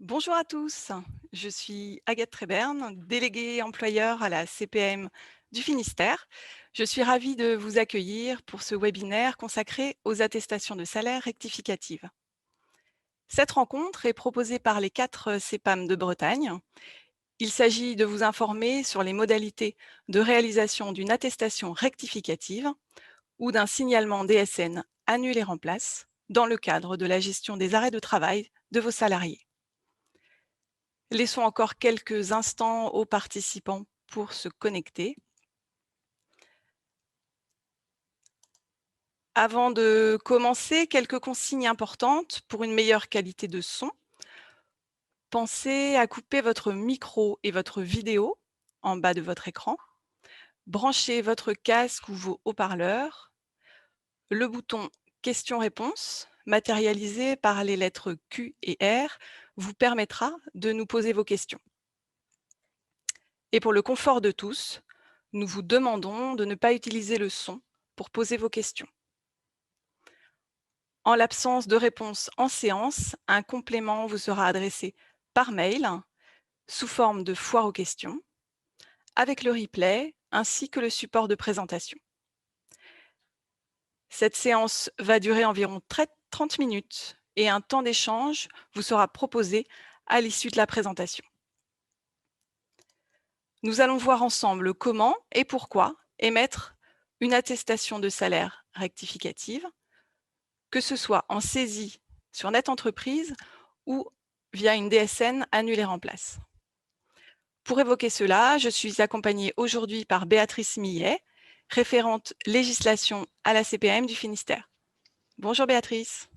Bonjour à tous, je suis Agathe Tréberne, déléguée employeur à la CPM du Finistère. Je suis ravie de vous accueillir pour ce webinaire consacré aux attestations de salaire rectificatives. Cette rencontre est proposée par les 4 CPAM de Bretagne. Il s'agit de vous informer sur les modalités de réalisation d'une attestation rectificative ou d'un signalement DSN annule et remplace dans le cadre de la gestion des arrêts de travail de vos salariés. Laissons encore quelques instants aux participants pour se connecter. Avant de commencer, quelques consignes importantes pour une meilleure qualité de son. Pensez à couper votre micro et votre vidéo en bas de votre écran. Branchez votre casque ou vos haut-parleurs. Le bouton questions-réponses, matérialisé par les lettres Q et R, vous permettra de nous poser vos questions. Et pour le confort de tous, nous vous demandons de ne pas utiliser le son pour poser vos questions. En l'absence de réponse en séance, un complément vous sera adressé par mail sous forme de foire aux questions, avec le replay ainsi que le support de présentation. Cette séance va durer environ 30 minutes et un temps d'échange vous sera proposé à l'issue de la présentation. Nous allons voir ensemble comment et pourquoi émettre une attestation de salaire rectificative, que ce soit en saisie sur Net Entreprise ou via une DSN annule et remplace. Pour évoquer cela, je suis accompagnée aujourd'hui par Béatrice Millet, référente législation à la CPM du Finistère. Bonjour Béatrice.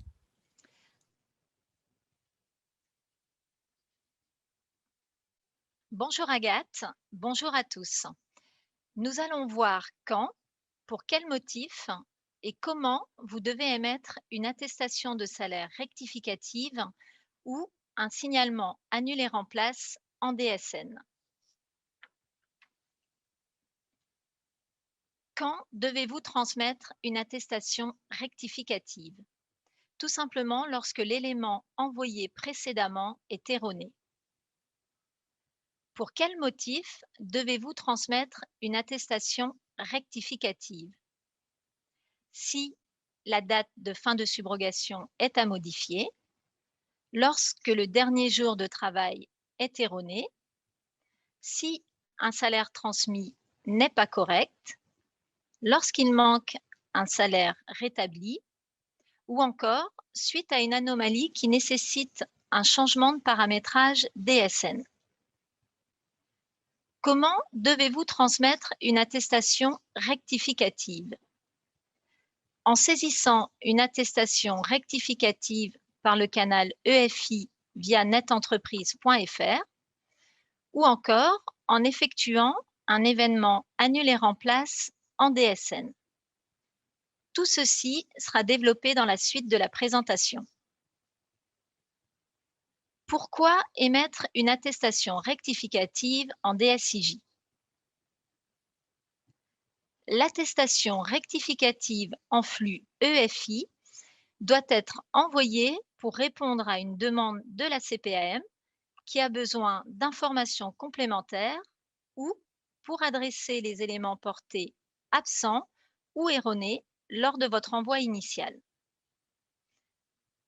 Bonjour Agathe, bonjour à tous. Nous allons voir quand, pour quel motif et comment vous devez émettre une attestation de salaire rectificative ou un signalement annulé remplace en DSN. Quand devez-vous transmettre une attestation rectificative? Tout simplement lorsque l'élément envoyé précédemment est erroné. Pour quel motif devez-vous transmettre une attestation rectificative? Si la date de fin de subrogation est à modifier, lorsque le dernier jour de travail est erroné, si un salaire transmis n'est pas correct, lorsqu'il manque un salaire rétabli, ou encore suite à une anomalie qui nécessite un changement de paramétrage DSN. Comment devez-vous transmettre une attestation rectificative? En saisissant une attestation rectificative par le canal EFI via netentreprise.fr ou encore en effectuant un événement annule et remplace en DSN. Tout ceci sera développé dans la suite de la présentation. Pourquoi émettre une attestation rectificative en DSIJ? L'attestation rectificative en flux EFI doit être envoyée pour répondre à une demande de la CPAM qui a besoin d'informations complémentaires ou pour adresser les éléments portés absents ou erronés lors de votre envoi initial.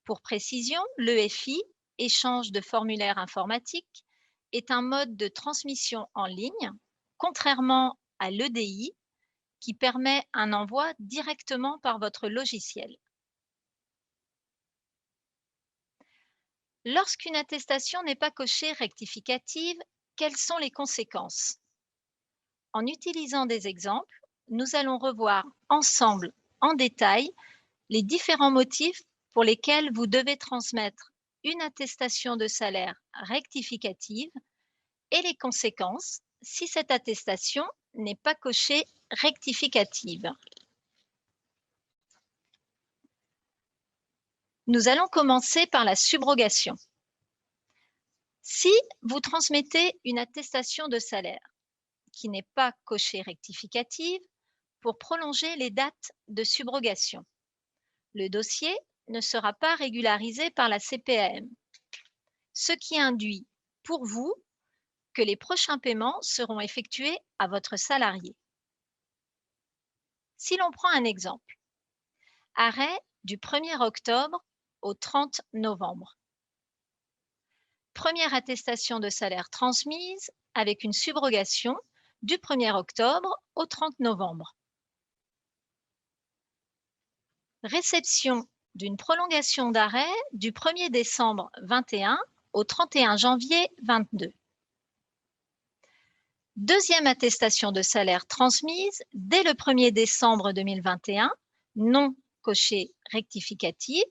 Pour précision, l'EFI, échange de formulaire informatique, est un mode de transmission en ligne, contrairement à l'EDI, qui permet un envoi directement par votre logiciel. Lorsqu'une attestation n'est pas cochée rectificative, quelles sont les conséquences? En utilisant des exemples, nous allons revoir ensemble en détail les différents motifs pour lesquels vous devez transmettre une attestation de salaire rectificative et les conséquences si cette attestation n'est pas cochée rectificative. Nous allons commencer par la subrogation. Si vous transmettez une attestation de salaire qui n'est pas cochée rectificative pour prolonger les dates de subrogation, le dossier ne sera pas régularisé par la CPAM. ce qui induit pour vous que les prochains paiements seront effectués à votre salarié. Si l'on prend un exemple, arrêt du 1er octobre au 30 novembre. Première attestation de salaire transmise avec une subrogation du 1er octobre au 30 novembre. Réception d'une prolongation d'arrêt du 1er décembre 21 au 31 janvier 22. Deuxième attestation de salaire transmise dès le 1er décembre 2021, non cochée rectificative,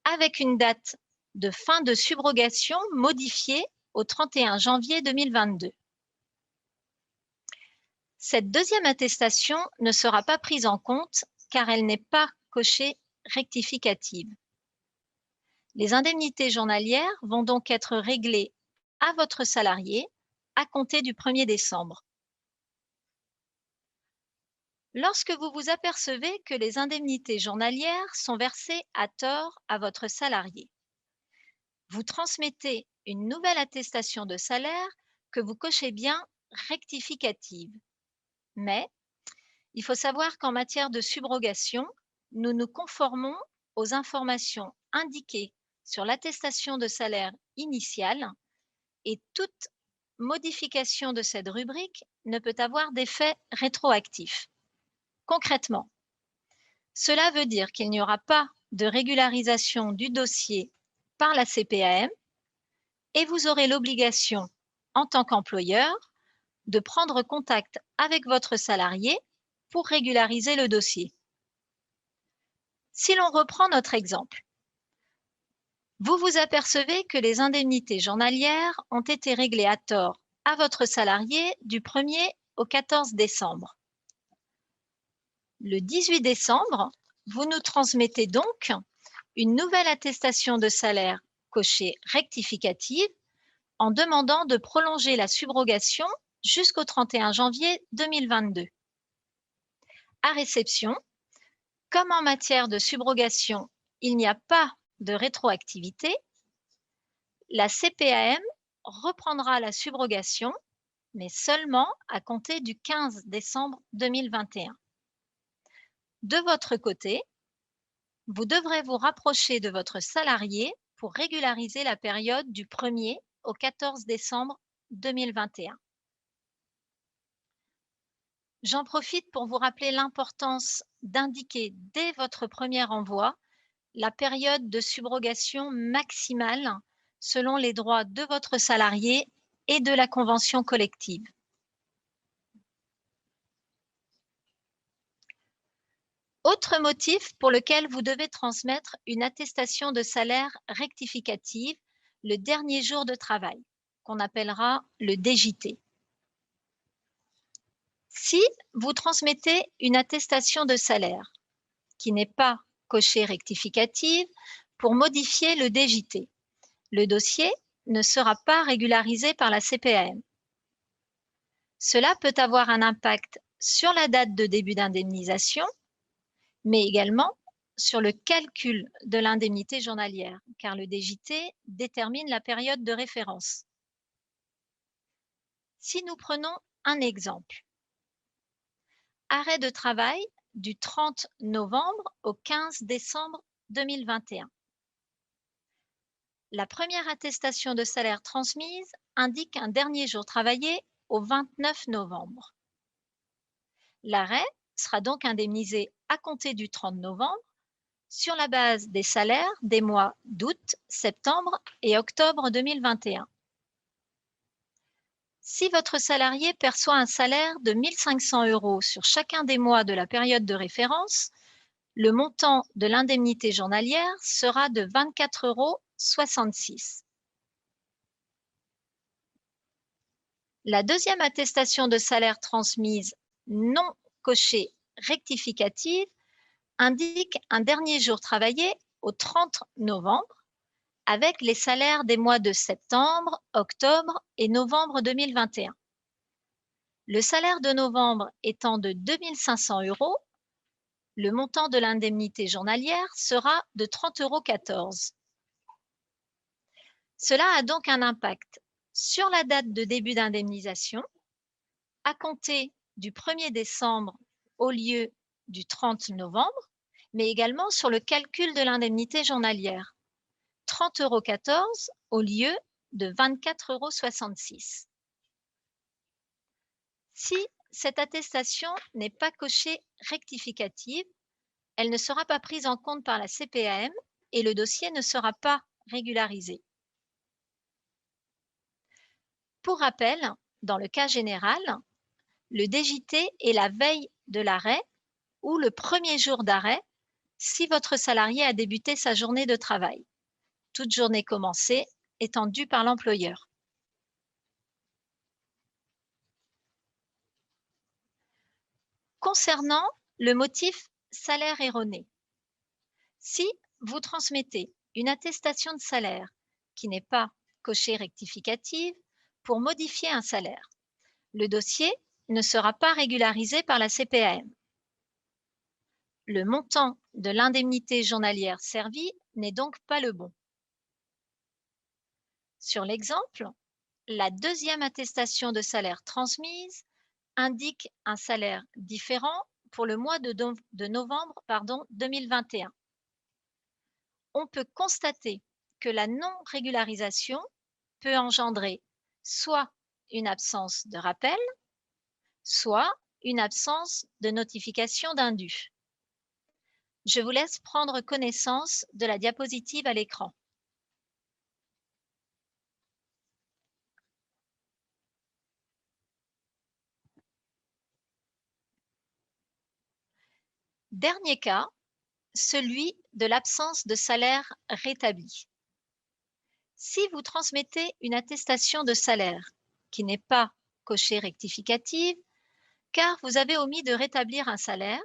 avec une date de fin de subrogation modifiée au 31 janvier 2022. Cette deuxième attestation ne sera pas prise en compte car elle n'est pas cochée rectificative. Les indemnités journalières vont donc être réglées à votre salarié à compter du 1er décembre. Lorsque vous vous apercevez que les indemnités journalières sont versées à tort à votre salarié, vous transmettez une nouvelle attestation de salaire que vous cochez bien rectificative. Mais il faut savoir qu'en matière de subrogation, nous nous conformons aux informations indiquées sur l'attestation de salaire initiale et toute modification de cette rubrique ne peut avoir d'effet rétroactif. Concrètement, cela veut dire qu'il n'y aura pas de régularisation du dossier par la CPAM et vous aurez l'obligation, en tant qu'employeur, de prendre contact avec votre salarié pour régulariser le dossier. Si l'on reprend notre exemple, vous vous apercevez que les indemnités journalières ont été réglées à tort à votre salarié du 1er au 14 décembre. Le 18 décembre, vous nous transmettez donc une nouvelle attestation de salaire cochée rectificative en demandant de prolonger la subrogation jusqu'au 31 janvier 2022. À réception, comme en matière de subrogation, il n'y a pas de rétroactivité, la CPAM reprendra la subrogation, mais seulement à compter du 15 décembre 2021. De votre côté, vous devrez vous rapprocher de votre salarié pour régulariser la période du 1er au 14 décembre 2021. J'en profite pour vous rappeler l'importance d'indiquer dès votre premier envoi la période de subrogation maximale selon les droits de votre salarié et de la convention collective. Autre motif pour lequel vous devez transmettre une attestation de salaire rectificative le dernier jour de travail, qu'on appellera le DJT. Si vous transmettez une attestation de salaire qui n'est pas cochée rectificative pour modifier le DJT, le dossier ne sera pas régularisé par la CPAM. Cela peut avoir un impact sur la date de début d'indemnisation, mais également sur le calcul de l'indemnité journalière, car le DJT détermine la période de référence. Si nous prenons un exemple, arrêt de travail du 30 novembre au 15 décembre 2021. La première attestation de salaire transmise indique un dernier jour travaillé au 29 novembre. L'arrêt sera donc indemnisé à compter du 30 novembre sur la base des salaires des mois d'août, septembre et octobre 2021. Si votre salarié perçoit un salaire de 1 500 € sur chacun des mois de la période de référence, le montant de l'indemnité journalière sera de 24,66 €. La deuxième attestation de salaire transmise non cochée rectificative indique un dernier jour travaillé au 30 novembre avec les salaires des mois de septembre, octobre et novembre 2021. Le salaire de novembre étant de 2 500 €, le montant de l'indemnité journalière sera de 30,14 €. Cela a donc un impact sur la date de début d'indemnisation, à compter du 1er décembre au lieu du 30 novembre, mais également sur le calcul de l'indemnité journalière, 30,14 € au lieu de 24,66 €. Si cette attestation n'est pas cochée rectificative, elle ne sera pas prise en compte par la CPAM et le dossier ne sera pas régularisé. Pour rappel, dans le cas général, le DJT est la veille de l'arrêt ou le premier jour d'arrêt si votre salarié a débuté sa journée de travail, toute journée commencée étant due par l'employeur. Concernant le motif salaire erroné, si vous transmettez une attestation de salaire qui n'est pas cochée rectificative pour modifier un salaire, le dossier ne sera pas régularisé par la CPAM. Le montant de l'indemnité journalière servie n'est donc pas le bon. Sur l'exemple, la deuxième attestation de salaire transmise indique un salaire différent pour le mois de novembre 2021. On peut constater que la non-régularisation peut engendrer soit une absence de rappel, soit une absence de notification d'indu. Je vous laisse prendre connaissance de la diapositive à l'écran. Dernier cas, celui de l'absence de salaire rétabli. Si vous transmettez une attestation de salaire qui n'est pas cochée rectificative, car vous avez omis de rétablir un salaire,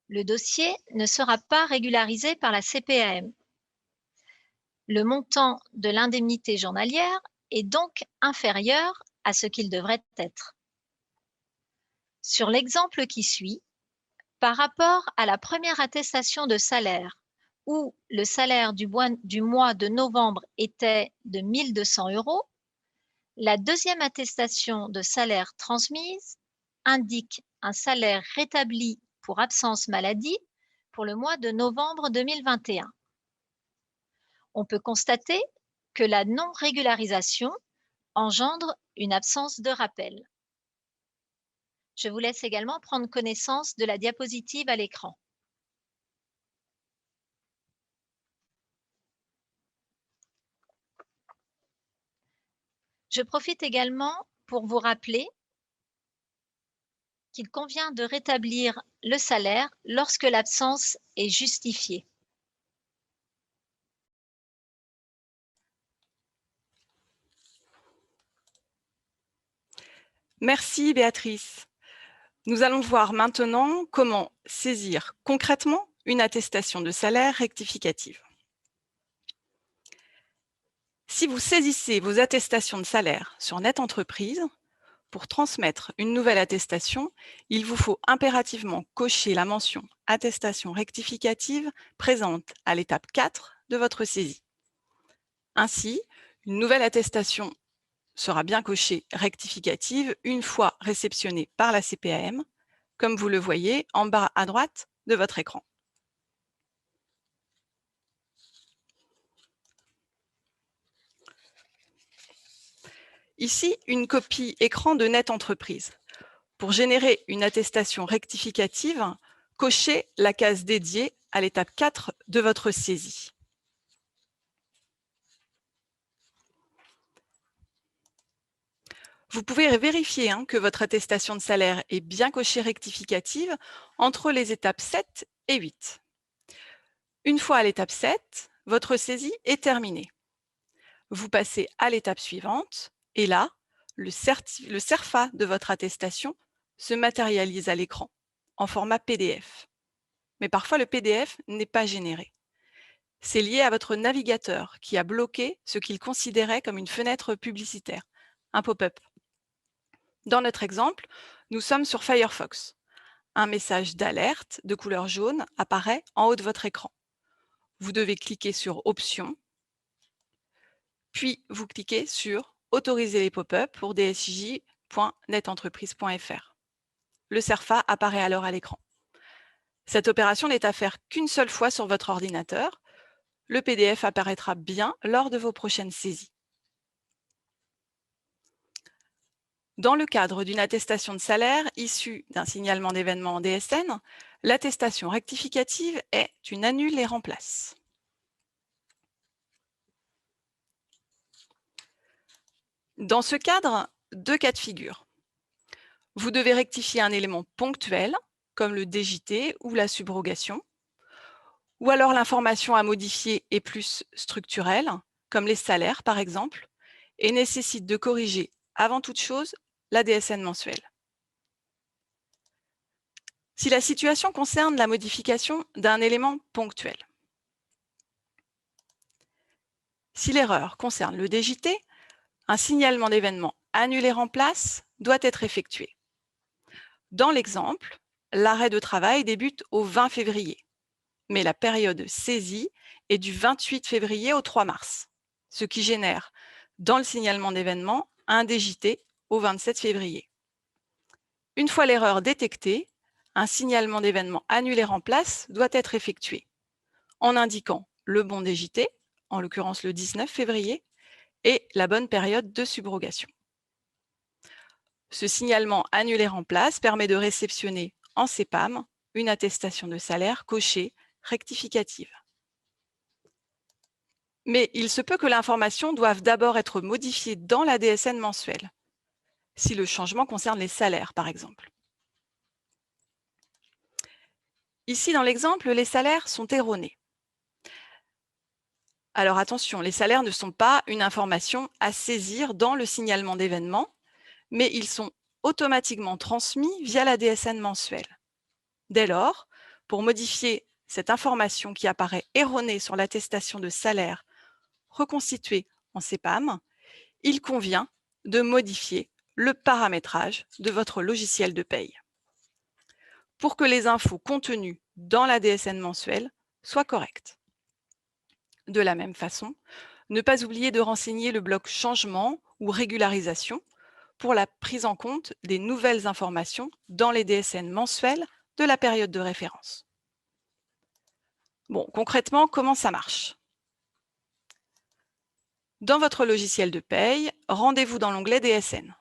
le dossier ne sera pas régularisé par la CPAM. Le montant de l'indemnité journalière est donc inférieur à ce qu'il devrait être. Sur l'exemple qui suit, par rapport à la première attestation de salaire, où le salaire du mois de novembre était de 1 200 €, la deuxième attestation de salaire transmise indique un salaire rétabli pour absence maladie pour le mois de novembre 2021. On peut constater que la non-régularisation engendre une absence de rappel. Je vous laisse également prendre connaissance de la diapositive à l'écran. Je profite également pour vous rappeler qu'il convient de rétablir le salaire lorsque l'absence est justifiée. Merci Béatrice. Nous allons voir maintenant comment saisir concrètement une attestation de salaire rectificative. Si vous saisissez vos attestations de salaire sur Net Entreprise, pour transmettre une nouvelle attestation, il vous faut impérativement cocher la mention « Attestation rectificative » présente à l'étape 4 de votre saisie. Ainsi, une nouvelle attestation sera bien cochée rectificative une fois réceptionnée par la CPAM, comme vous le voyez en bas à droite de votre écran. Ici, une copie écran de Net Entreprise. Pour générer une attestation rectificative, cochez la case dédiée à l'étape 4 de votre saisie. Vous pouvez vérifier que votre attestation de salaire est bien cochée rectificative entre les étapes 7 et 8. Une fois à l'étape 7, votre saisie est terminée. Vous passez à l'étape suivante et là, le CERFA de votre attestation se matérialise à l'écran en format PDF. Mais parfois, le PDF n'est pas généré. C'est lié à votre navigateur qui a bloqué ce qu'il considérait comme une fenêtre publicitaire, un pop-up. Dans notre exemple, nous sommes sur Firefox. Un message d'alerte de couleur jaune apparaît en haut de votre écran. Vous devez cliquer sur Options, puis vous cliquez sur Autoriser les pop-up pour dsj.netentreprise.fr. Le CERFA apparaît alors à l'écran. Cette opération n'est à faire qu'une seule fois sur votre ordinateur. Le PDF apparaîtra bien lors de vos prochaines saisies. Dans le cadre d'une attestation de salaire issue d'un signalement d'événement en DSN, l'attestation rectificative est une annule et remplace. Dans ce cadre, deux cas de figure. Vous devez rectifier un élément ponctuel, comme le DJT ou la subrogation, ou alors l'information à modifier est plus structurelle, comme les salaires par exemple, et nécessite de corriger avant toute chose la DSN mensuelle. Si la situation concerne la modification d'un élément ponctuel. Si l'erreur concerne le DJT, un signalement d'événement annulé-remplace doit être effectué. Dans l'exemple, l'arrêt de travail débute au 20 février, mais la période saisie est du 28 février au 3 mars, ce qui génère, dans le signalement d'événement, un DJT au 27 février. Une fois l'erreur détectée, un signalement d'événement annulé-remplace doit être effectué, en indiquant le bon DJT, en l'occurrence le 19 février, et la bonne période de subrogation. Ce signalement annulé-remplace permet de réceptionner en CPAM une attestation de salaire cochée rectificative. Mais il se peut que l'information doive d'abord être modifiée dans la DSN mensuelle, si le changement concerne les salaires, par exemple. Ici, dans l'exemple, les salaires sont erronés. Alors attention, les salaires ne sont pas une information à saisir dans le signalement d'événement, mais ils sont automatiquement transmis via la DSN mensuelle. Dès lors, pour modifier cette information qui apparaît erronée sur l'attestation de salaire reconstituée en CPAM, il convient de modifier le paramétrage de votre logiciel de paye pour que les infos contenues dans la DSN mensuelle soient correctes. De la même façon, ne pas oublier de renseigner le bloc changement ou régularisation pour la prise en compte des nouvelles informations dans les DSN mensuels de la période de référence. Bon, concrètement, comment ça marche? Dans votre logiciel de paye, rendez-vous dans l'onglet DSN.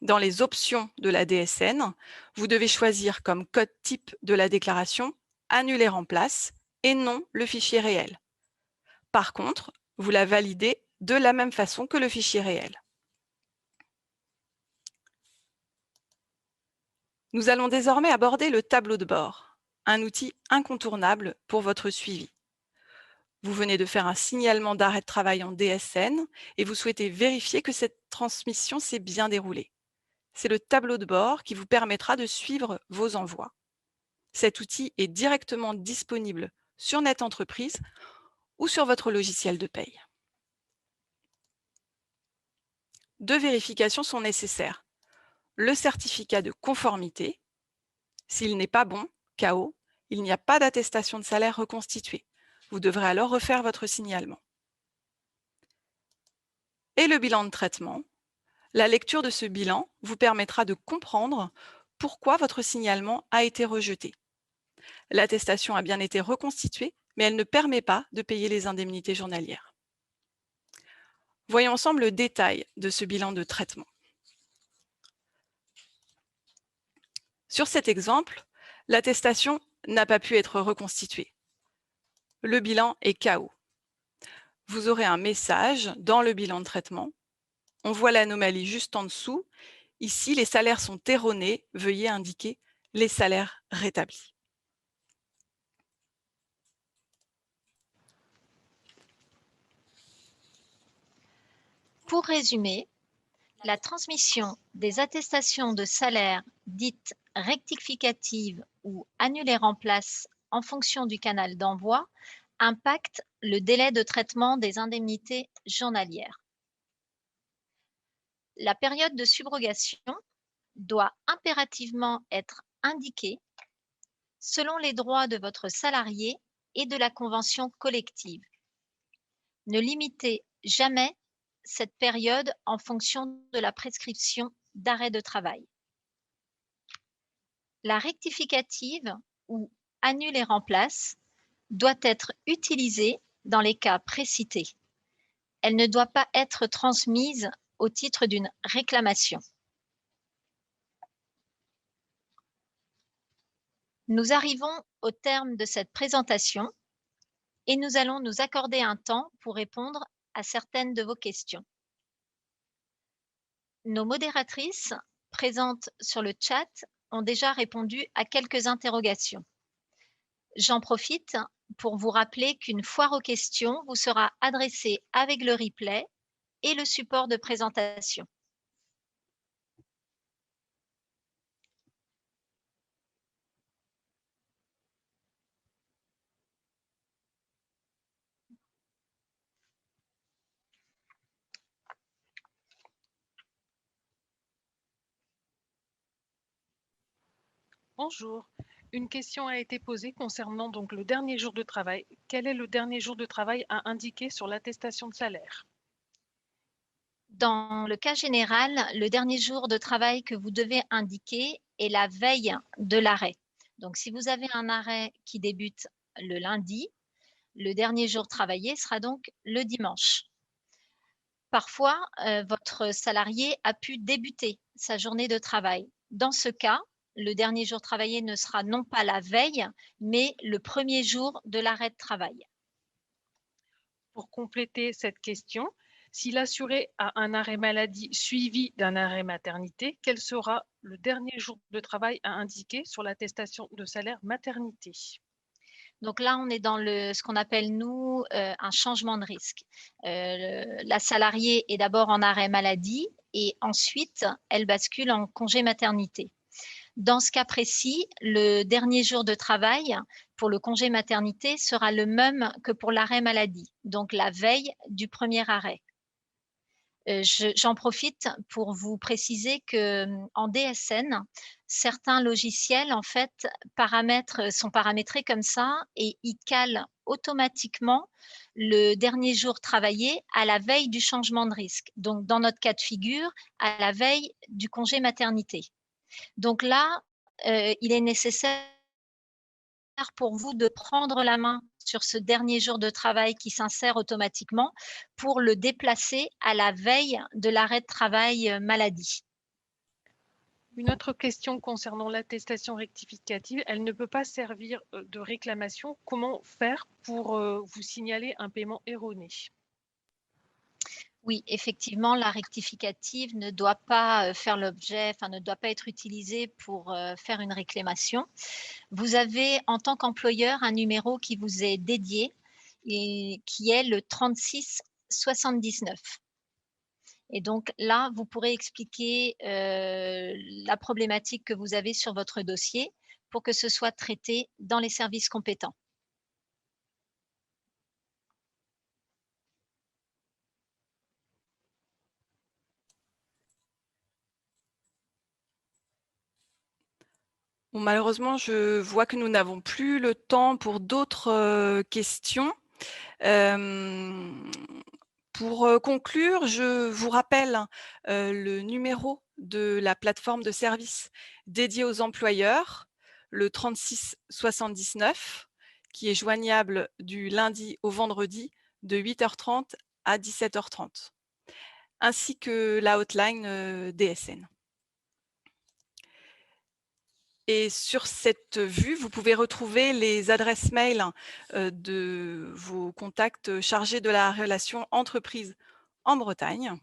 Dans les options de la DSN, vous devez choisir comme code type de la déclaration Annuler remplace et non le fichier réel. Par contre, vous la validez de la même façon que le fichier réel. Nous allons désormais aborder le tableau de bord, un outil incontournable pour votre suivi. Vous venez de faire un signalement d'arrêt de travail en DSN et vous souhaitez vérifier que cette transmission s'est bien déroulée. C'est le tableau de bord qui vous permettra de suivre vos envois. Cet outil est directement disponible sur NetEntreprise ou sur votre logiciel de paye. Deux vérifications sont nécessaires. Le certificat de conformité. S'il n'est pas bon, KO, il n'y a pas d'attestation de salaire reconstituée. Vous devrez alors refaire votre signalement. Et le bilan de traitement. La lecture de ce bilan vous permettra de comprendre pourquoi votre signalement a été rejeté. L'attestation a bien été reconstituée, mais elle ne permet pas de payer les indemnités journalières. Voyons ensemble le détail de ce bilan de traitement. Sur cet exemple, l'attestation n'a pas pu être reconstituée. Le bilan est KO. Vous aurez un message dans le bilan de traitement. On voit l'anomalie juste en dessous. Ici, les salaires sont erronés. Veuillez indiquer les salaires rétablis. Pour résumer, la transmission des attestations de salaire dites rectificatives ou annulées remplace en fonction du canal d'envoi impacte le délai de traitement des indemnités journalières. La période de subrogation doit impérativement être indiquée selon les droits de votre salarié et de la convention collective. Ne limitez jamais cette période en fonction de la prescription d'arrêt de travail. La rectificative ou annule et remplace doit être utilisée dans les cas précités. Elle ne doit pas être transmise au titre d'une réclamation. Nous arrivons au terme de cette présentation et nous allons nous accorder un temps pour répondre à certaines de vos questions. Nos modératrices présentes sur le chat ont déjà répondu à quelques interrogations. J'en profite pour vous rappeler qu'une foire aux questions vous sera adressée avec le replay et le support de présentation. Bonjour. Une question a été posée concernant donc le dernier jour de travail. Quel est le dernier jour de travail à indiquer sur l'attestation de salaire? Dans le cas général, le dernier jour de travail que vous devez indiquer est la veille de l'arrêt. Donc, si vous avez un arrêt qui débute le lundi, le dernier jour travaillé sera donc le dimanche. Parfois, votre salarié a pu débuter sa journée de travail. Dans ce cas, le dernier jour travaillé ne sera non pas la veille, mais le premier jour de l'arrêt de travail. Pour compléter cette question, si l'assuré a un arrêt maladie suivi d'un arrêt maternité, quel sera le dernier jour de travail à indiquer sur l'attestation de salaire maternité? Donc là, on est dans ce qu'on appelle, nous, un changement de risque. La salariée est d'abord en arrêt maladie et ensuite, elle bascule en congé maternité. Dans ce cas précis, le dernier jour de travail pour le congé maternité sera le même que pour l'arrêt maladie, donc la veille du premier arrêt. J'en profite pour vous préciser qu'en DSN, certains logiciels, en fait, sont paramétrés comme ça et ils calent automatiquement le dernier jour travaillé à la veille du changement de risque. Donc, dans notre cas de figure, à la veille du congé maternité. Donc là, il est nécessaire pour vous de prendre la main sur ce dernier jour de travail qui s'insère automatiquement pour le déplacer à la veille de l'arrêt de travail maladie. Une autre question concernant l'attestation rectificative, elle ne peut pas servir de réclamation. Comment faire pour vous signaler un paiement erroné? Oui, effectivement, la rectificative ne doit pas faire l'objet, enfin ne doit pas être utilisée pour faire une réclamation. Vous avez en tant qu'employeur un numéro qui vous est dédié et qui est le 36 79. Et donc là, vous pourrez expliquer la problématique que vous avez sur votre dossier pour que ce soit traité dans les services compétents. Bon, malheureusement, je vois que nous n'avons plus le temps pour d'autres questions. Pour conclure, je vous rappelle le numéro de la plateforme de service dédiée aux employeurs, le 36 79, qui est joignable du lundi au vendredi de 8h30 à 17h30, ainsi que la hotline DSN. Et sur cette vue, vous pouvez retrouver les adresses mail de vos contacts chargés de la relation entreprise en Bretagne.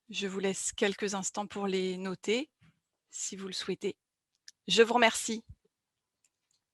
Je vous laisse quelques instants pour les noter, si vous le souhaitez. Je vous remercie.